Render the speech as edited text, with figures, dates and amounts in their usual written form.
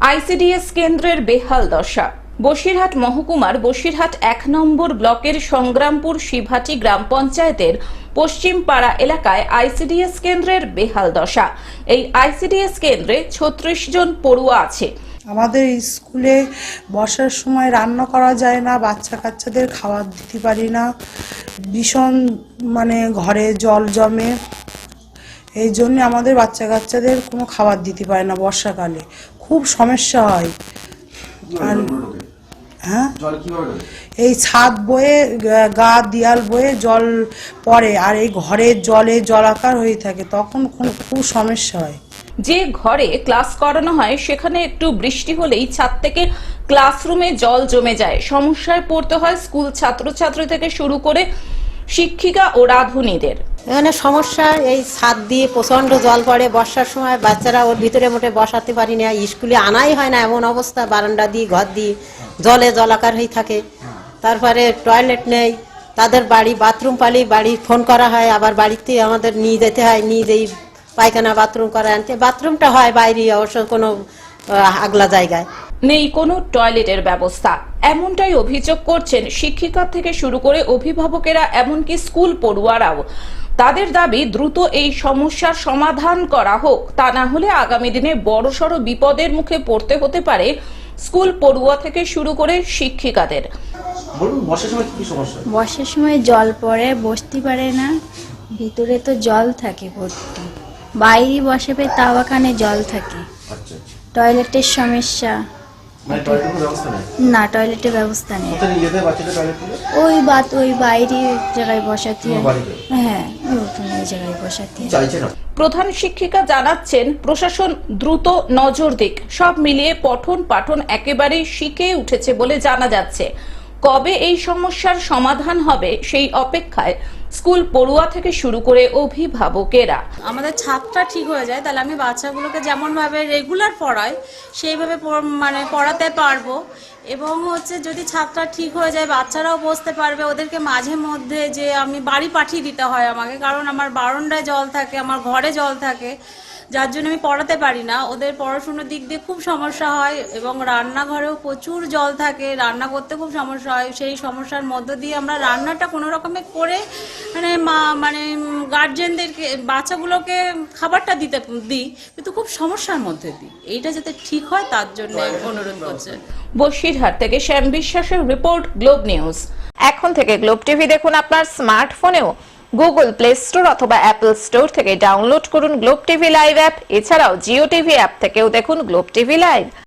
ICDS কেন্দ্রের বেহাল দশা। বসিরহাট মহকুমার বসিরহাট ১ নম্বর ব্লকের সংগ্রামপুর শিবহাটি গ্রাম পঞ্চায়েতের পশ্চিম পাড়া এলাকায় আইসিডিএস কেন্দ্রের বেহাল দশা। এই আইসিডিএস কেন্দ্রে ৩৬ জন পড়ুয়া আছে। আমাদের স্কুলে বসার সময় রান্না করা যায় না, বাচ্চা কাচ্চাদের খাবার দিতে পারি না, ভীষণ ঘরে জল জমে, এই জন্য আমাদের বাচ্চা কাচ্চাদের কোনো খাবার দিতে পারে না। বর্ষাকালে খুব সমস্যা হয়। আর হ্যাঁ, এই ছাদ বয়ে গা দিয়াল বয়ে জল পড়ে, আর এই ঘরের জলে জলাকার হয়ে থাকে, তখন খুব সমস্যা হয়। যে ঘরে ক্লাস করানো হয় সেখানে একটু বৃষ্টি হলেই ছাদ থেকে ক্লাসরুমে জল জমে যায়। সমস্যায় পড়তে হয় স্কুল ছাত্রছাত্রী থেকে শুরু করে শিক্ষিকা ও রাঁধুনিদের। এখানে সমস্যা, এই ছাদ দিয়ে প্রচন্ড জল পড়ে বর্ষার সময়, বাচ্চারা ওর ভিতরে মোটে বসাতে পারি না, স্কুলে আনাই হয় না, এমন অবস্থা। বারান্দা দিয়ে ঘর দিয়ে জলে জলাকার হয়ে থাকে। তারপরে টয়লেট নেই, তাদের বাড়ি বাথরুম পালি, বাড়ি ফোন করা হয়, আবার বাড়িতে আমাদের নিয়ে যেতে হয়, নিয়ে যেই পায়খানা বাথরুম করা আনতে। বাথরুমটা হয় বাইরে, অবশ্য কোনো আগলা জায়গায় নেই কোনো টয়লেটের ব্যবস্থা। এমনটাই অভিযোগ করছেন শিক্ষিকা থেকে শুরু করে অভিভাবকেরা, এমনকি স্কুল পড়ুয়ারাও। তাদের দাবি দ্রুত এই সমস্যার সমাধান করা হোক, তা না হলে আগামী দিনে বড়সড় বিপদের মুখে পড়তে হতে পারে স্কুল পড়ুয়া থেকে শুরু করে শিক্ষিকাদের। বর্ষার সময় জল পড়ে, বসতে পারে না, ভিতরে তো জল থাকে ভর্তি, বাইরে বসাবে তাও এখানে জল থাকে। টয়লেটের সমস্যা, না টয়লেটের ব্যবস্থা নেই, ওই বাইরে জায়গায় বসাতে হয়। হ্যাঁ, ওই জায়গায় বসাতে হয়। প্রধান শিক্ষিকা জানাচ্ছেন প্রশাসন দ্রুত নজর দিক। সব মিলিয়ে পঠন পাঠন একেবারেই শিখে উঠেছে বলে জানা যাচ্ছে। কবে এই সমস্যার সমাধান হবে সেই অপেক্ষায় স্কুল পড়ুয়া থেকে শুরু করে অভিভাবকেরা। আমাদের ছাদটা ঠিক হয়ে যায়, তাহলে আমি বাচ্চাগুলোকে যেমন ভাবে রেগুলার পড়াই সেইভাবে পড়াতে পারবো। এবং যদি ছাদটা ঠিক হয়ে যায়, বাচ্চারাও বসতে পারবে। ওদেরকে মাঝে মধ্যে যে আমি বাড়ি পাঠিয়ে দিতে হয় আমাকে, কারণ আমার বারান্দায় জল থাকে, আমার ঘরে জল থাকে, যার জন্য আমি পড়াতে পারি না। ওদের পড়াশোনার দিক দিয়ে খুব সমস্যা হয়, এবং রান্নাঘরেও প্রচুর জল থাকে, রান্না করতে খুব সমস্যা হয়। সেই সমস্যার মধ্য দিয়ে আমরা রান্নাটা কোনো রকমে করে গার্জেনদেরকে, বাচ্চাগুলোকে খাবারটা দিই, কিন্তু খুব সমস্যার মধ্যে দিই। এইটা যাতে ঠিক হয় তার জন্য অনুরোধ করছে। বসিরহাট থেকে শ্যাম বিশ্বাসের রিপোর্ট, গ্লোব নিউজ। এখন থেকে গ্লোব টিভি দেখুন আপনার স্মার্টফোনেও। গুগল প্লে স্টোর অথবা অ্যাপল স্টোর থেকে ডাউনলোড করুন গ্লোব টিভি লাইভ অ্যাপ। এছাড়াও জিও টিভি অ্যাপ থেকেও দেখুন গ্লোব টিভি লাইভ।